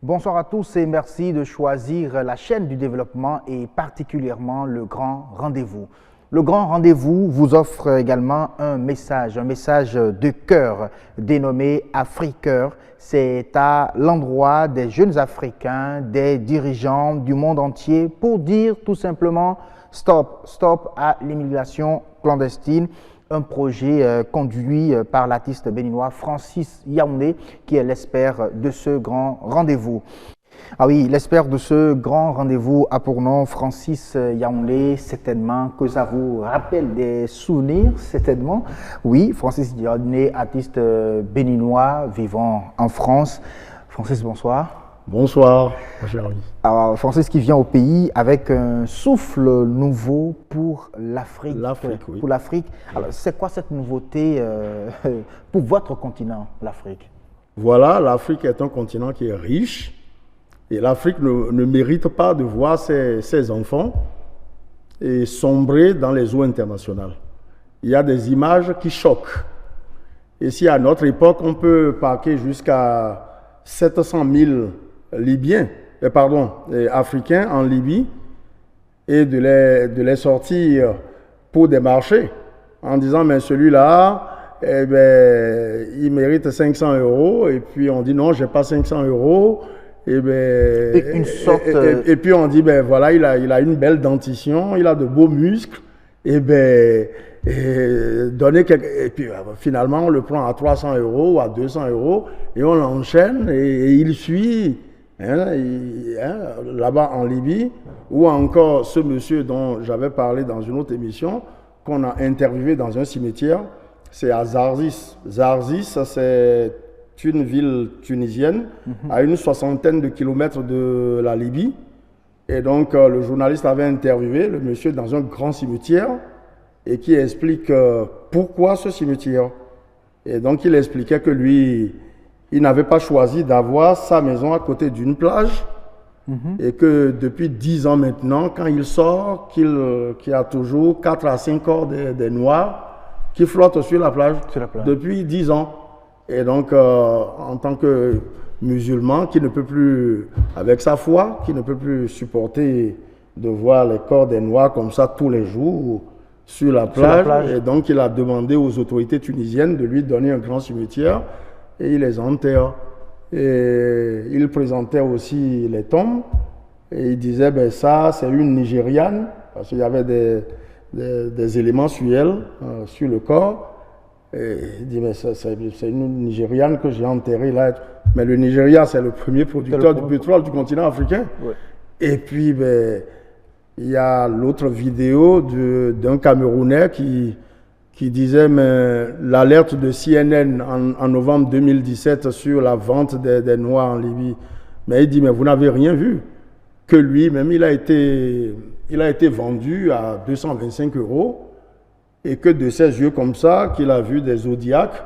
Bonsoir à tous et merci de choisir la chaîne du développement et particulièrement le Grand Rendez-vous. Le Grand Rendez-vous vous offre également un message de cœur dénommé Africœur. C'est à l'endroit des jeunes Africains, des dirigeants du monde entier pour dire tout simplement stop à l'immigration clandestine. Un projet conduit par l'artiste béninois Francis Yaoundé, qui est l'expert de ce grand rendez-vous. Ah oui, l'expert de ce grand rendez-vous a pour nom Francis Yaoundé, certainement que ça vous rappelle des souvenirs, certainement. Oui, Francis Yaoundé, artiste béninois vivant en France. Francis, bonsoir. Bonsoir, mon cher ami. Alors, Francis qui vient au pays avec un souffle nouveau pour l'Afrique. Oui. Pour l'Afrique. Alors, c'est quoi cette nouveauté pour votre continent, l'Afrique? Voilà, l'Afrique est un continent qui est riche et l'Afrique ne mérite pas de voir ses enfants et sombrer dans les eaux internationales. Il y a des images qui choquent. Et si à notre époque, on peut parquer jusqu'à 700 000 Africains en Libye et de les sortir pour des marchés en disant mais celui-là il mérite 500 € et puis on dit non, j'ai pas 500 €. Et puis on dit voilà, il a une belle dentition, il a de beaux muscles, et puis finalement on le prend à 300 € ou à 200 € et on l'enchaîne et il suit là-bas en Libye, ou encore ce monsieur dont j'avais parlé dans une autre émission qu'on a interviewé dans un cimetière, c'est à Zarzis. Zarzis, c'est une ville tunisienne à une 60aine de kilomètres de la Libye. Et donc, le journaliste avait interviewé le monsieur dans un grand cimetière et qui explique pourquoi ce cimetière. Et donc, il expliquait que lui, il n'avait pas choisi d'avoir sa maison à côté d'une plage et que depuis 10 ans maintenant, quand il sort, qu'il y a toujours 4 à 5 corps des Noirs qui flottent sur la plage. Depuis 10 ans. Et donc, en tant que musulman qui ne peut plus, avec sa foi, qui ne peut plus supporter de voir les corps des Noirs comme ça tous les jours sur la plage. Et donc, il a demandé aux autorités tunisiennes de lui donner un grand cimetière et il les enterre. Et il présentait aussi les tombes et il disait, ça, c'est une Nigériane, parce qu'il y avait des éléments sur elle, sur le corps. Et il dit, c'est une Nigériane que j'ai enterrée là. Mais le Nigeria, c'est le premier producteur du pétrole du continent africain. Ouais. Et puis, il y a l'autre vidéo d'un Camerounais qui disait, mais l'alerte de CNN en novembre 2017 sur la vente des Noirs en Libye. Mais il dit, mais vous n'avez rien vu. Que lui-même, il a été vendu à 225 € et que de ses yeux comme ça, qu'il a vu des zodiacs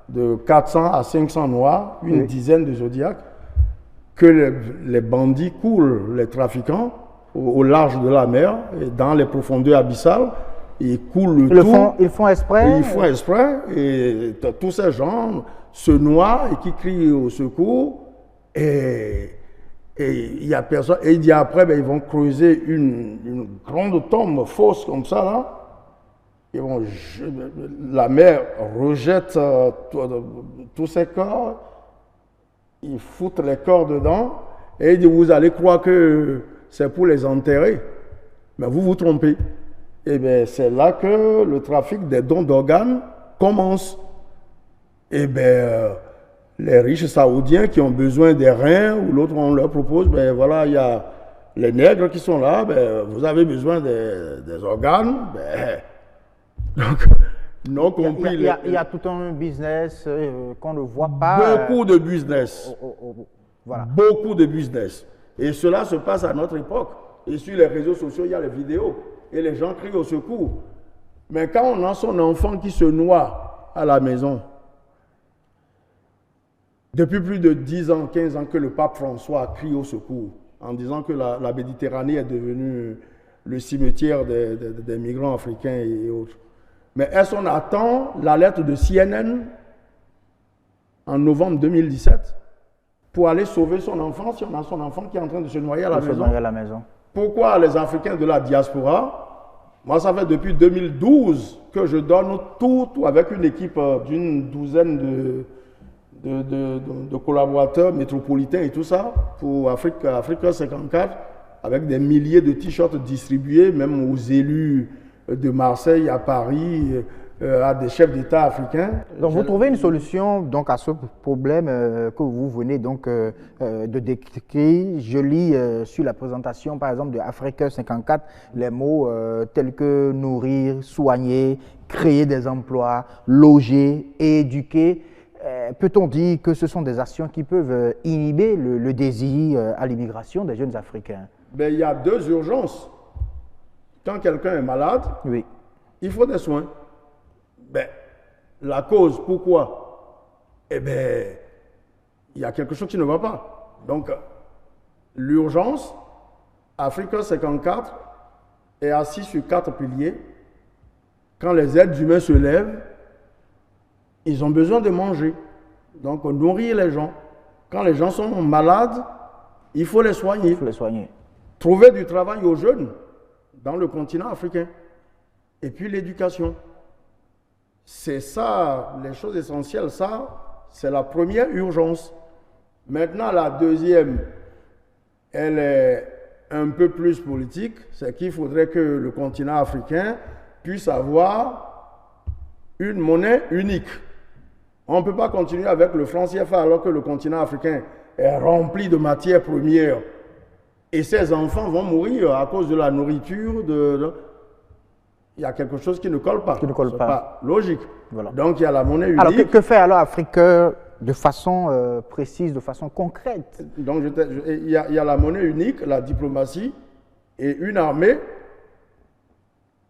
de 400 à 500 Noirs, une dizaine de zodiacs, que les bandits coulent, les trafiquants, au large de la mer, et dans les profondeurs abyssales. Ils coulent tout. Ils font exprès. Ils font exprès. Et tous ces gens se noient et qui crient au secours. Et il y a personne. Et il dit après, ils vont creuser une grande tombe fausse comme ça là. Et la mer rejette tous ces corps. Ils foutent les corps dedans. Et il dit, vous allez croire que c'est pour les enterrer. Mais vous vous trompez. Et bien, c'est là que le trafic des dons d'organes commence. Et bien, les riches saoudiens qui ont besoin des reins, ou l'autre, on leur propose, voilà, il y a les nègres qui sont là, vous avez besoin des organes. Donc, non compris. Il y a tout un business qu'on ne voit pas. Beaucoup de business. Voilà. Beaucoup de business. Et cela se passe à notre époque. Et sur les réseaux sociaux, il y a les vidéos. Et les gens crient au secours. Mais quand on a son enfant qui se noie à la maison, depuis plus de 10 ans, 15 ans que le pape François crie au secours, en disant que la Méditerranée est devenue le cimetière des migrants africains et autres. Mais est-ce qu'on attend l'alerte de CNN en novembre 2017 pour aller sauver son enfant si on a son enfant qui est en train de se noyer à la maison. Noyer à la maison. Pourquoi les Africains de la diaspora? Moi, ça fait depuis 2012 que je donne tout avec une équipe d'une douzaine de collaborateurs métropolitains et tout ça pour Africa 54, avec des milliers de t-shirts distribués, même aux élus de Marseille, à Paris, à des chefs d'État africains. Donc vous trouvez une solution donc, à ce problème que vous venez donc, de décrire. Je lis sur la présentation par exemple de Africa 54 les mots tels que nourrir, soigner, créer des emplois, loger et éduquer. Peut-on dire que ce sont des actions qui peuvent inhiber le désir à l'immigration des jeunes Africains? Ben, il y a deux urgences. Quand quelqu'un est malade, oui, il faut des soins. Ben, la cause, pourquoi? Eh bien, il y a quelque chose qui ne va pas. Donc, l'urgence, Africa 54 est assis sur 4 piliers. Quand les êtres humains se lèvent, ils ont besoin de manger. Donc, nourrir les gens. Quand les gens sont malades, il faut les soigner. il faut les soigner. Trouver du travail aux jeunes dans le continent africain. Et puis l'éducation. C'est ça, les choses essentielles. Ça, c'est la première urgence. Maintenant, la deuxième, elle est un peu plus politique. C'est qu'il faudrait que le continent africain puisse avoir une monnaie unique. On ne peut pas continuer avec le franc CFA alors que le continent africain est rempli de matières premières. Et ces enfants vont mourir à cause de la nourriture. Il y a quelque chose qui ne colle pas. Qui ne colle C'est pas. Logique. Voilà. Donc il y a la monnaie unique. Alors que fait alors Africa de façon précise, de façon concrète? Donc il y a la monnaie unique, la diplomatie et une armée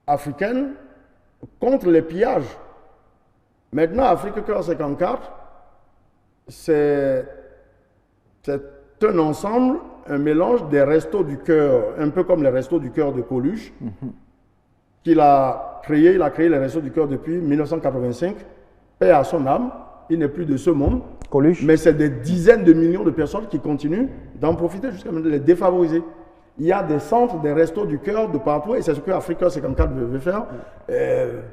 africaine contre les pillages. Maintenant, Africa 54, c'est un ensemble, un mélange des restos du cœur, un peu comme les restos du cœur de Coluche, qu'il a créé. Il a créé les restos du cœur depuis 1985. Paix à son âme, il n'est plus de ce monde. Coluche. Mais c'est des dizaines de millions de personnes qui continuent d'en profiter jusqu'à les défavoriser. Il y a des centres, des restos du cœur de partout, et c'est ce que Africa 54 veut faire.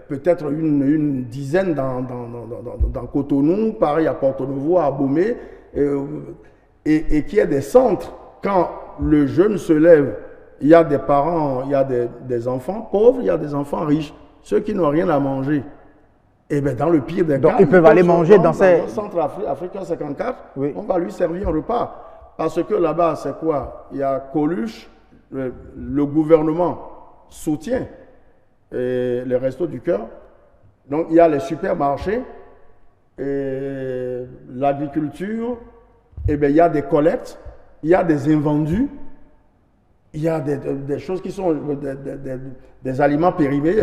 Peut-être une dizaine dans Cotonou, pareil à Porto Novo, à Abomey, et qu'il y ait des centres. Quand le jeune se lève, il y a des parents, il y a des enfants pauvres, il y a des enfants riches, ceux qui n'ont rien à manger. Et bien dans le pire des cas, ils peuvent aller manger dans ces centres Africa 54, oui. On va lui servir un repas. Parce que là-bas, c'est quoi? Il y a Coluche, le gouvernement soutient les restos du cœur. Donc, il y a les supermarchés, l'agriculture, et bien, il y a des collectes, il y a des invendus, il y a des choses qui sont des aliments périmés.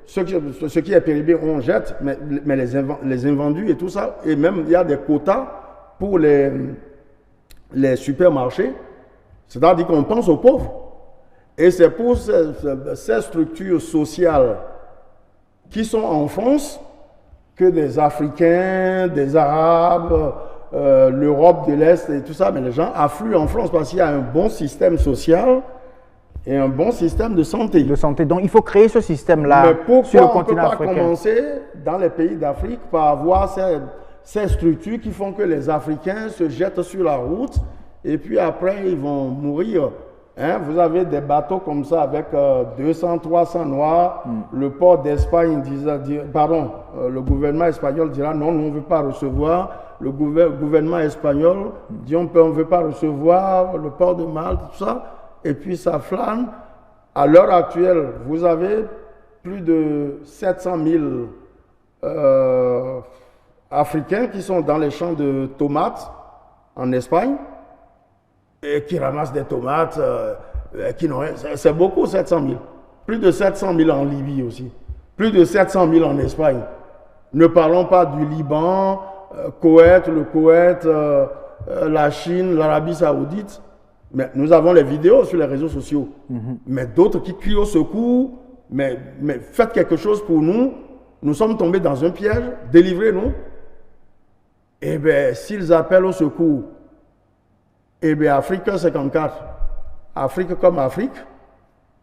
Ce qui est périmé, on jette, mais les invendus et tout ça, et même il y a des quotas pour les supermarchés, c'est-à-dire qu'on pense aux pauvres. Et c'est pour ces structures sociales qui sont en France que des Africains, des Arabes, l'Europe de l'Est et tout ça, mais les gens affluent en France parce qu'il y a un bon système social et un bon système de santé. Donc il faut créer ce système-là sur le continent africain. Mais pourquoi on ne peut pas commencer dans les pays d'Afrique par avoir ces structures qui font que les Africains se jettent sur la route et puis après ils vont mourir. Hein? Vous avez des bateaux comme ça avec 200, 300 noirs. Le port d'Espagne le gouvernement espagnol dira non, on ne veut pas recevoir. Le gouvernement espagnol dit on ne veut pas recevoir. Le port de Malte, tout ça. Et puis ça flâne. À l'heure actuelle, vous avez plus de 700 000 Africains qui sont dans les champs de tomates en Espagne et qui ramassent des tomates qui n'ont rien. C'est beaucoup, 700 000. Plus de 700 000 en Libye aussi. Plus de 700 000 en Espagne. Ne parlons pas du Liban, le Koweït, la Chine, l'Arabie Saoudite. Mais nous avons les vidéos sur les réseaux sociaux. Mais d'autres qui crient au secours, mais faites quelque chose pour nous. Nous sommes tombés dans un piège, délivrez-nous. Eh bien, s'ils appellent au secours, Eh bien, Afrique 54, Afrique comme Afrique,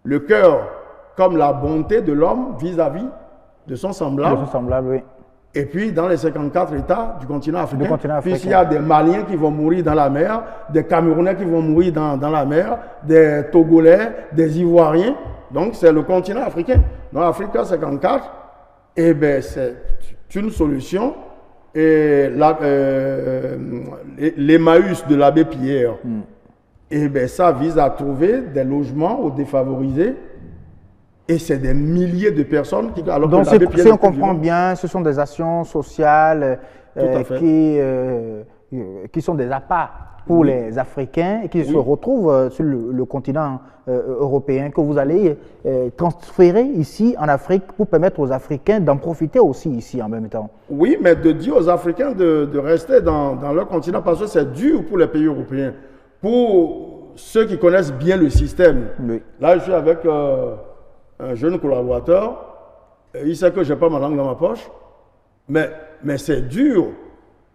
le cœur comme la bonté de l'homme vis-à-vis de son semblable. De son semblable, oui. Et puis, dans les 54 États du continent africain, puisqu'il y a des Maliens qui vont mourir dans la mer, des Camerounais qui vont mourir dans la mer, des Togolais, des Ivoiriens. Donc, c'est le continent africain. Dans l'Afrique 54, eh bien, c'est une solution. Et l'Emmaüs de l'abbé Pierre, eh bien, ça vise à trouver des logements aux défavorisés. Et c'est des milliers de personnes qui... Alors donc, si on comprend bien, ce sont des actions sociales qui sont des appâts pour les Africains et qui se retrouvent sur le continent européen, que vous allez transférer ici en Afrique pour permettre aux Africains d'en profiter aussi ici en même temps. Oui, mais de dire aux Africains de rester dans leur continent parce que c'est dur pour les pays européens. Pour ceux qui connaissent bien le système, là je suis avec un jeune collaborateur, il sait que je n'ai pas ma langue dans ma poche, mais c'est dur.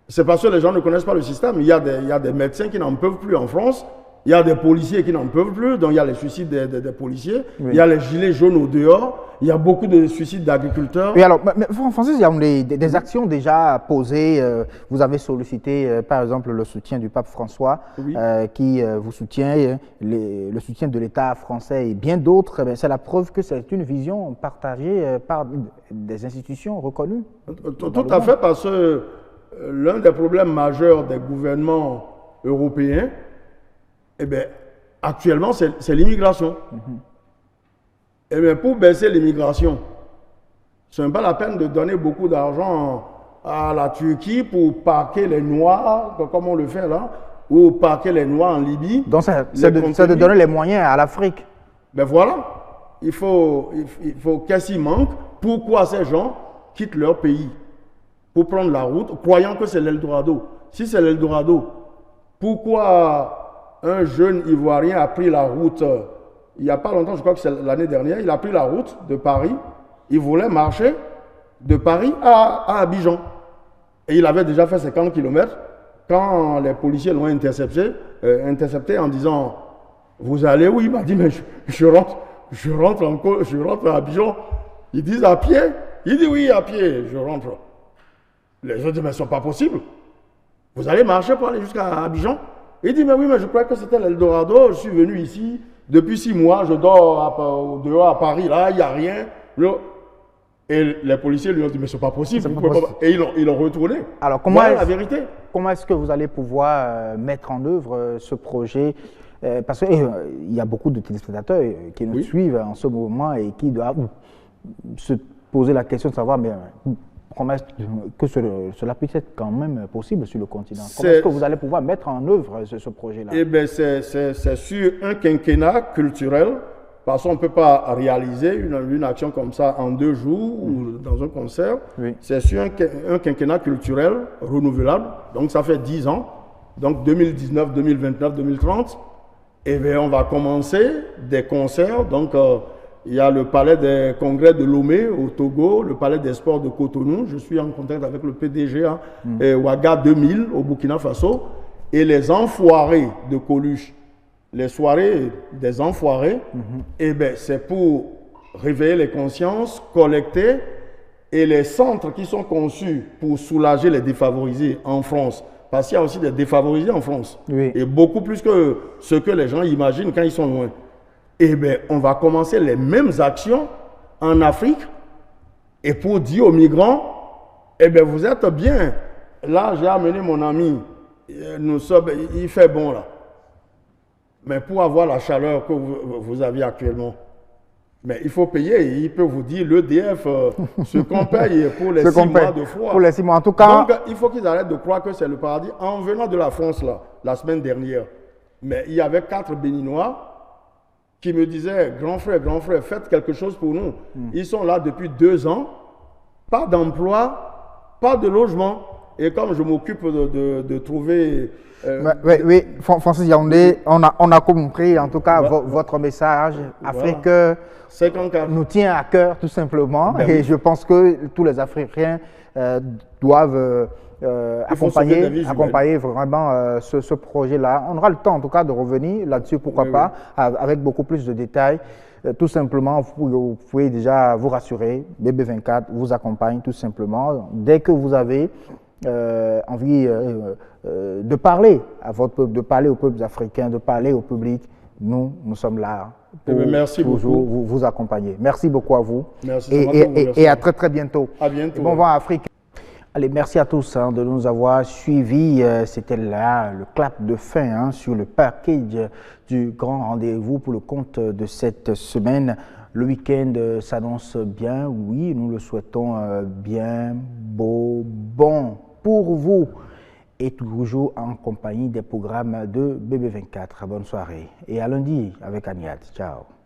C'est parce que les gens ne connaissent pas le système. Il y a des médecins qui n'en peuvent plus en France. Il y a des policiers qui n'en peuvent plus. Donc, il y a les suicides des policiers. Il y a les gilets jaunes au dehors. Il y a beaucoup de suicides d'agriculteurs. Oui, alors, Francis, il y a des actions déjà posées. Vous avez sollicité, par exemple, le soutien du pape François, qui vous soutient, le soutien de l'État français et bien d'autres. C'est la preuve que c'est une vision partagée par des institutions reconnues. Tout à fait, parce que l'un des problèmes majeurs des gouvernements européens, eh bien, actuellement, c'est l'immigration. Eh bien, pour baisser l'immigration, ce n'est pas la peine de donner beaucoup d'argent à la Turquie pour parquer les Noirs, comme on le fait là, ou parquer les Noirs en Libye. Donc, c'est de donner les moyens à l'Afrique. Ben voilà, il faut qu'est-ce qui manque. Pourquoi ces gens quittent leur pays pour prendre la route, croyant que c'est l'Eldorado? Si c'est l'Eldorado, pourquoi un jeune Ivoirien a pris la route, il n'y a pas longtemps, je crois que c'est l'année dernière, il a pris la route de Paris, il voulait marcher de Paris à Abidjan. Et il avait déjà fait 50 km quand les policiers l'ont intercepté en disant « Vous allez où ?» Il m'a dit « Mais je rentre à Abidjan. » Ils disent « À pied ?» Il dit « Oui, à pied, je rentre. » Les autres disent « Mais ce n'est pas possible. Vous allez marcher pour aller jusqu'à Abidjan ?» Il dit « Mais oui, mais je crois que c'était l'Eldorado. Je suis venu ici depuis 6 mois. Je dors dehors à Paris. Là, il n'y a rien. » Et les policiers lui ont dit « Mais ce n'est pas possible. » Et ils l'ont retourné. Alors, voilà la vérité. Comment est-ce que vous allez pouvoir mettre en œuvre ce projet? Parce qu'il y a beaucoup de téléspectateurs qui nous suivent en ce moment et qui doivent se poser la question de savoir mais, comment est-ce que cela puisse être quand même possible sur le continent. Comment est-ce que vous allez pouvoir mettre en œuvre ce projet-là? Eh bien, c'est sur un quinquennat culturel, parce qu'on ne peut pas réaliser une action comme ça en 2 jours ou dans un concert. C'est sur un quinquennat culturel renouvelable, donc ça fait 10 ans, donc 2019, 2029, 2030. Eh bien, on va commencer des concerts, donc il y a le palais des congrès de Lomé au Togo, le palais des sports de Cotonou, je suis en contact avec le PDG, et Ouaga 2000 au Burkina Faso, et les enfoirés de Coluche. Les soirées des enfoirés, eh bien, c'est pour réveiller les consciences, collecter, et les centres qui sont conçus pour soulager les défavorisés en France. Parce qu'il y a aussi des défavorisés en France. Et beaucoup plus que ce que les gens imaginent quand ils sont loin. Eh bien, on va commencer les mêmes actions en Afrique. Et pour dire aux migrants, eh bien, vous êtes bien. Là, j'ai amené mon ami. Il fait bon là. Mais pour avoir la chaleur que vous avez actuellement, mais il faut payer. Il peut vous dire l'EDF, ce qu'on paye pour les 6 mois de froid. Pour les 6 mois, en tout cas. Donc, il faut qu'ils arrêtent de croire que c'est le paradis. En venant de la France, là, la semaine dernière, mais il y avait 4 Béninois qui me disaient, grand frère, faites quelque chose pour nous. Ils sont là depuis 2 ans, pas d'emploi, pas de logement. Et comme je m'occupe de trouver... oui, Francis Yaoundé, on a compris en tout cas votre message. Afrique nous tient à cœur tout simplement. Et je pense que tous les Africains doivent accompagner vraiment ce projet-là. On aura le temps en tout cas de revenir là-dessus, pourquoi pas, avec beaucoup plus de détails. Tout simplement, vous pouvez déjà vous rassurer, BB24 vous accompagne tout simplement. Dès que vous avez envie de parler à votre peuple, de parler aux peuples africains, de parler au public, nous sommes là pour toujours vous accompagner. Merci beaucoup à vous. Merci, et à très très bientôt. À bientôt. Bon vent à Afrique. Allez, merci à tous de nous avoir suivis. C'était là le clap de fin sur le package du grand rendez-vous pour le compte de cette semaine. Le week-end s'annonce bien, oui, nous le souhaitons bien, beau, bon pour vous. Et toujours en compagnie des programmes de BB24. Bonne soirée et à lundi avec Agnat. Ciao.